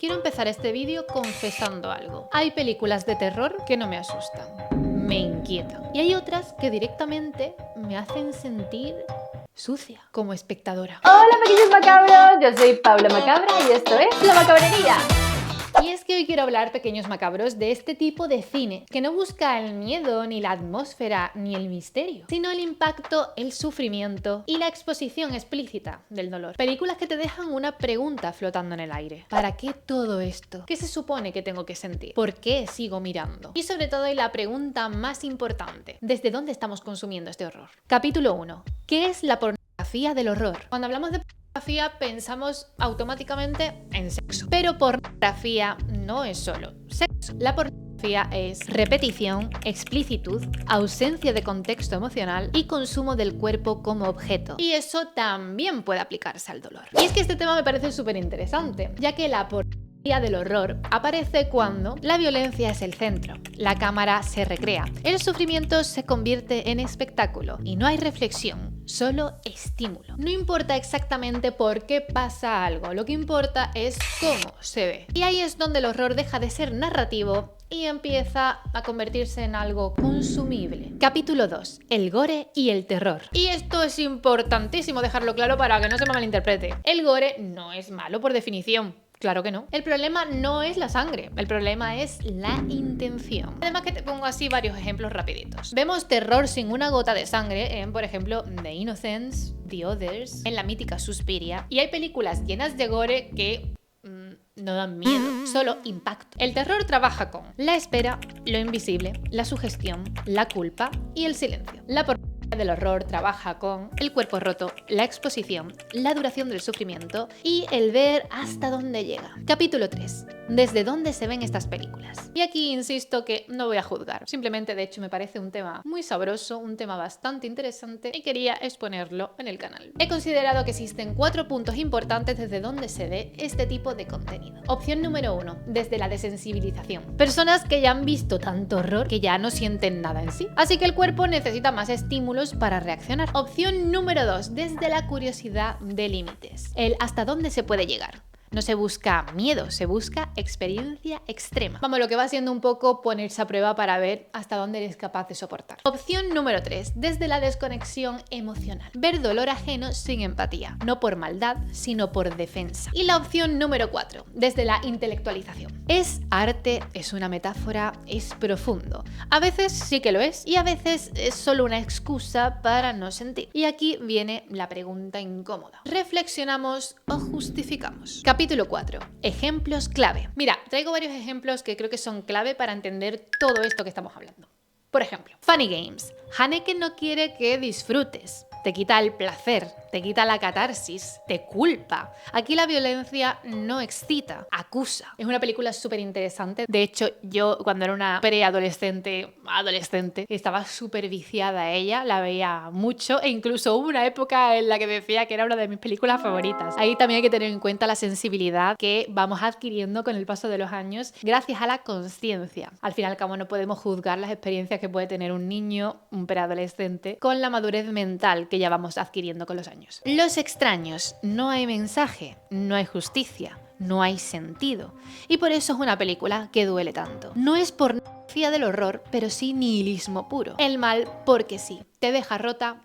Quiero empezar este vídeo confesando algo. Hay películas de terror que no me asustan, me inquietan. Y hay otras que directamente me hacen sentir sucia como espectadora. Hola pequeños macabros, yo soy Paula Macabra y esto es La Macabrería. Y es que hoy quiero hablar, pequeños macabros, de este tipo de cine que no busca el miedo, ni la atmósfera, ni el misterio, sino el impacto, el sufrimiento y la exposición explícita del dolor. Películas que te dejan una pregunta flotando en el aire. ¿Para qué todo esto? ¿Qué se supone que tengo que sentir? ¿Por qué sigo mirando? Y sobre todo, y la pregunta más importante, ¿desde dónde estamos consumiendo este horror? Capítulo 1. ¿Qué es la pornografía del horror? Cuando hablamos de pornografía pensamos automáticamente en sexo, pero pornografía no es solo sexo. La pornografía es repetición, explicitud, ausencia de contexto emocional y consumo del cuerpo como objeto. Y eso también puede aplicarse al dolor. Y es que este tema me parece súper interesante, ya que la pornografía del horror aparece cuando la violencia es el centro, la cámara se recrea, el sufrimiento se convierte en espectáculo y no hay reflexión, solo estímulo. No importa exactamente por qué pasa algo, lo que importa es cómo se ve. Y ahí es donde el horror deja de ser narrativo y empieza a convertirse en algo consumible. Capítulo 2. El gore y el terror. Y esto es importantísimo dejarlo claro para que no se me malinterprete. El gore no es malo por definición. Claro que no. El problema no es la sangre, el problema es la intención. Además que te pongo así varios ejemplos rapiditos. Vemos terror sin una gota de sangre en, por ejemplo, The Innocents, The Others, en la mítica Suspiria. Y hay películas llenas de gore que no dan miedo, solo impacto. El terror trabaja con la espera, lo invisible, la sugestión, la culpa y el silencio. La pornografía del horror trabaja con el cuerpo roto, la exposición, la duración del sufrimiento y el ver hasta dónde llega. Capítulo 3. ¿Desde dónde se ven estas películas? Y aquí insisto que no voy a juzgar. Simplemente, de hecho, me parece un tema muy sabroso, un tema bastante interesante y quería exponerlo en el canal. He considerado que existen 4 puntos importantes desde donde se ve este tipo de contenido. Opción número 1. Desde la desensibilización. Personas que ya han visto tanto horror que ya no sienten nada en sí. Así que el cuerpo necesita más estímulos para reaccionar. Opción número 2. Desde la curiosidad de límites. El hasta dónde se puede llegar. No se busca miedo, se busca experiencia extrema. Vamos, lo que va siendo un poco ponerse a prueba para ver hasta dónde eres capaz de soportar. Opción número 3. Desde la desconexión emocional. Ver dolor ajeno sin empatía. No por maldad, sino por defensa. Y la opción número 4. Desde la intelectualización. Es arte, es una metáfora, es profundo. A veces sí que lo es y a veces es solo una excusa para no sentir. Y aquí viene la pregunta incómoda. ¿Reflexionamos o justificamos? Capítulo 4. Ejemplos clave. Mira, traigo varios ejemplos que creo que son clave para entender todo esto que estamos hablando. Por ejemplo, Funny Games. Haneke no quiere que disfrutes. Te quita el placer, te quita la catarsis, te culpa. Aquí la violencia no excita, acusa. Es una película súper interesante. De hecho, yo cuando era una adolescente, estaba súper viciada a ella, la veía mucho e incluso hubo una época en la que decía que era una de mis películas favoritas. Ahí también hay que tener en cuenta la sensibilidad que vamos adquiriendo con el paso de los años gracias a la consciencia. Al fin y al cabo no podemos juzgar las experiencias que puede tener un niño, un preadolescente, con la madurez mental que ya vamos adquiriendo con los años. Los extraños, no hay mensaje, no hay justicia, no hay sentido. Y por eso es una película que duele tanto. No es pornografía del horror, pero sí nihilismo puro. El mal porque sí, te deja rota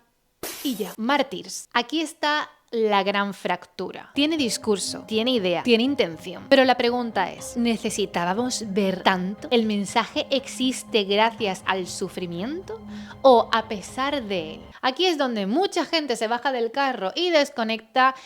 y ya. Mártires. Aquí está la gran fractura. Tiene discurso, tiene idea, tiene intención. Pero la pregunta es, ¿necesitábamos ver tanto? ¿El mensaje existe gracias al sufrimiento o a pesar de él? Aquí es donde mucha gente se baja del carro y desconecta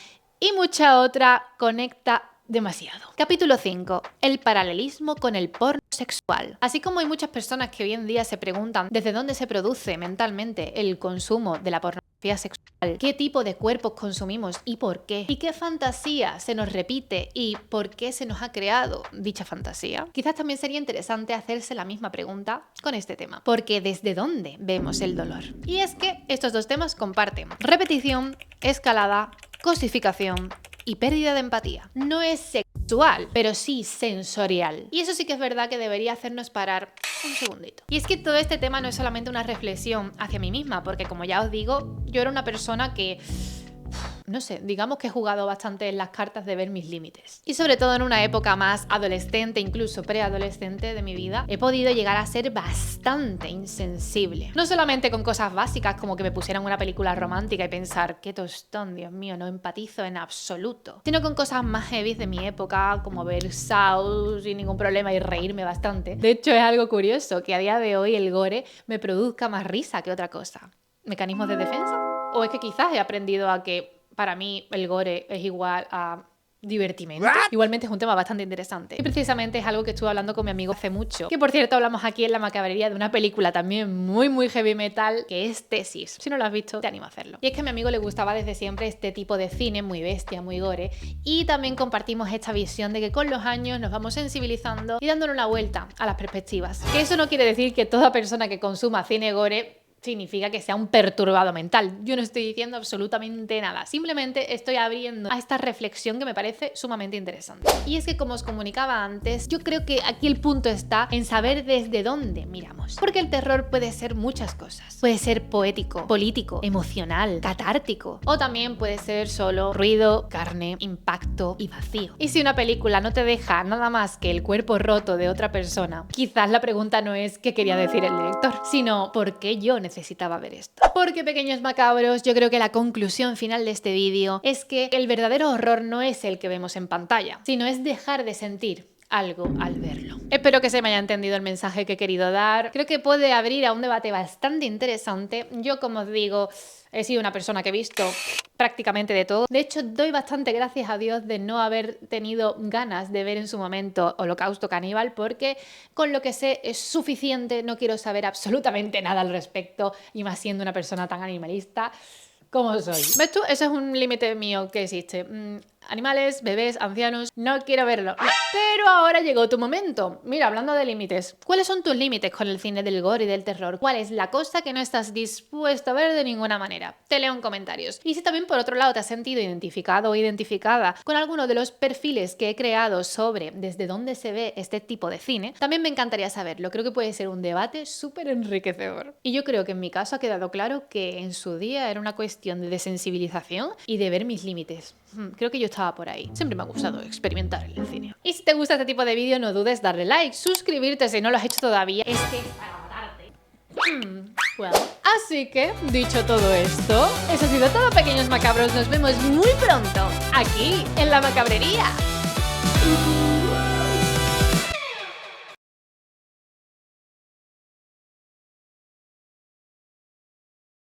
y mucha otra conecta demasiado. Capítulo 5. El paralelismo con el porno sexual. Así como hay muchas personas que hoy en día se preguntan desde dónde se produce mentalmente el consumo de la pornografía sexual, qué tipo de cuerpos consumimos y por qué, y qué fantasía se nos repite y por qué se nos ha creado dicha fantasía, quizás también sería interesante hacerse la misma pregunta con este tema, porque ¿desde dónde vemos el dolor? Y es que estos dos temas comparten repetición, escalada, cosificación y pérdida de empatía. No es sexual, pero sí sensorial. Y eso sí que es verdad que debería hacernos parar un segundito. Y es que todo este tema no es solamente una reflexión hacia mí misma, porque como ya os digo, yo era una persona que no sé, digamos que he jugado bastante en las cartas de ver mis límites. Y sobre todo en una época más adolescente, incluso preadolescente de mi vida, he podido llegar a ser bastante insensible. No solamente con cosas básicas como que me pusieran una película romántica y pensar, qué tostón, Dios mío, no empatizo en absoluto, sino con cosas más heavy de mi época, como ver Saw sin ningún problema y reírme bastante. De hecho, es algo curioso que a día de hoy el gore me produzca más risa que otra cosa. ¿Mecanismos de defensa? ¿O es que quizás he aprendido a que para mí el gore es igual a divertimento? Igualmente es un tema bastante interesante. Y precisamente es algo que estuve hablando con mi amigo hace mucho. Que por cierto hablamos aquí en La Macabrería de una película también muy heavy metal que es Tesis. Si no lo has visto, te animo a hacerlo. Y es que a mi amigo le gustaba desde siempre este tipo de cine, muy bestia, muy gore. Y también compartimos esta visión de que con los años nos vamos sensibilizando y dándole una vuelta a las perspectivas. Que eso no quiere decir que toda persona que consuma cine gore significa que sea un perturbado mental. Yo no estoy diciendo absolutamente nada. Simplemente estoy abriendo a esta reflexión que me parece sumamente interesante. Y es que, como os comunicaba antes, yo creo que aquí el punto está en saber desde dónde miramos. Porque el terror puede ser muchas cosas. Puede ser poético, político, emocional, catártico. O también puede ser solo ruido, carne, impacto y vacío. Y si una película no te deja nada más que el cuerpo roto de otra persona, quizás la pregunta no es qué quería decir el director, sino por qué yo necesitaba ver esto. Porque, pequeños macabros, yo creo que la conclusión final de este vídeo es que el verdadero horror no es el que vemos en pantalla, sino es dejar de sentir algo al verlo. Espero que se me haya entendido el mensaje que he querido dar. Creo que puede abrir a un debate bastante interesante. Yo, como os digo, he sido una persona que he visto prácticamente de todo. De hecho, doy bastante gracias a Dios de no haber tenido ganas de ver en su momento Holocausto Caníbal, porque con lo que sé es suficiente, no quiero saber absolutamente nada al respecto, y más siendo una persona tan animalista como soy. ¿Ves tú? Ese es un límite mío que existe. Animales, bebés, ancianos, no quiero verlo. No. Pero ahora llegó tu momento. Mira, hablando de límites, ¿cuáles son tus límites con el cine del gore y del terror? ¿Cuál es la cosa que no estás dispuesto a ver de ninguna manera? Te leo en comentarios. Y si también por otro lado te has sentido identificado o identificada con alguno de los perfiles que he creado sobre desde dónde se ve este tipo de cine, también me encantaría saberlo. Creo que puede ser un debate súper enriquecedor. Y yo creo que en mi caso ha quedado claro que en su día era una cuestión de desensibilización y de ver mis límites. Creo que yo estaba por ahí. Siempre me ha gustado experimentar en el cine. Y si te gusta este tipo de vídeo, no dudes darle like, suscribirte si no lo has hecho todavía. Es que para matarte. Well. Así que, dicho todo esto, eso ha sido todo, pequeños macabros. Nos vemos muy pronto aquí en La Macabrería.